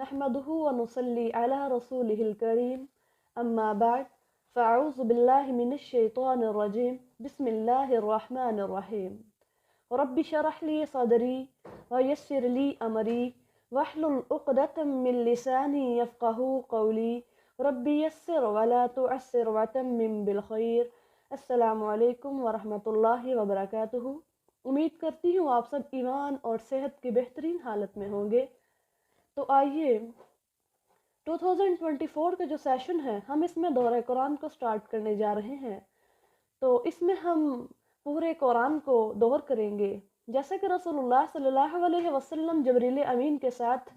نحمده ونصلي على رسوله الكريم أما بعد فأعوذ بالله من الشيطان الرجيم بسم الله الرحمن الرحيم رب شرح لي صدري ويسر لي أمري واحلل عقدة من لساني يفقه قولي ربي يسر ولا تعسر وتمم بالخير السلام علیکم ورحمۃ اللہ وبرکاتہ۔ امید کرتی ہوں آپ سب ایمان اور صحت کی بہترین حالت میں ہوں گے۔ تو آئیے 2024 کا جو سیشن ہے ہم اس میں دورہ قرآن کو سٹارٹ کرنے جا رہے ہیں۔ تو اس میں ہم پورے قرآن کو دور کریں گے، جیسا کہ رسول اللہ صلی اللہ علیہ وسلم جبریل امین کے ساتھ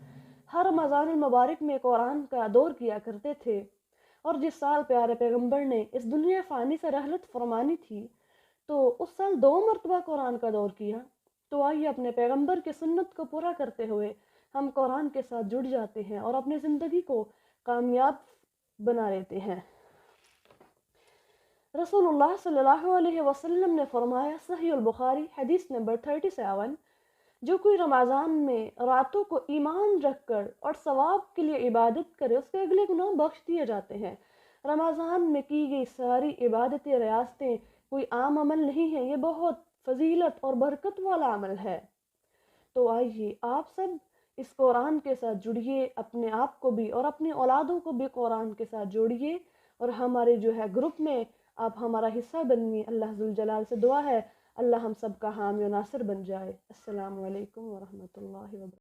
ہر رمضان المبارک میں قرآن کا دور کیا کرتے تھے، اور جس سال پیارے پیغمبر نے اس دنیا فانی سے رحلت فرمانی تھی تو اس سال 2 مرتبہ قرآن کا دور کیا۔ تو آئیے اپنے پیغمبر کی سنت کو پورا کرتے ہوئے ہم قرآن کے ساتھ جڑ جاتے ہیں اور اپنی زندگی کو کامیاب بنا لیتے ہیں۔ رسول اللہ صلی اللہ علیہ وسلم نے فرمایا، صحیح البخاری حدیث نمبر 37، جو کوئی رمضان میں راتوں کو ایمان رکھ کر اور ثواب کے لیے عبادت کرے اس کے اگلے گناہ بخش دیے جاتے ہیں۔ رمضان میں کی گئی ساری عبادتیں ریاستیں کوئی عام عمل نہیں ہے، یہ بہت فضیلت اور برکت والا عمل ہے۔ تو آئیے آپ سب اس قرآن کے ساتھ جڑیے، اپنے آپ کو بھی اور اپنی اولادوں کو بھی قرآن کے ساتھ جوڑیے، اور ہمارے جو ہے گروپ میں آپ ہمارا حصہ بنیے۔ اللہ ذوالجلال سے دعا ہے اللہ ہم سب کا حامی و ناصر بن جائے۔ السلام علیکم ورحمۃ اللہ وبرکاتہ۔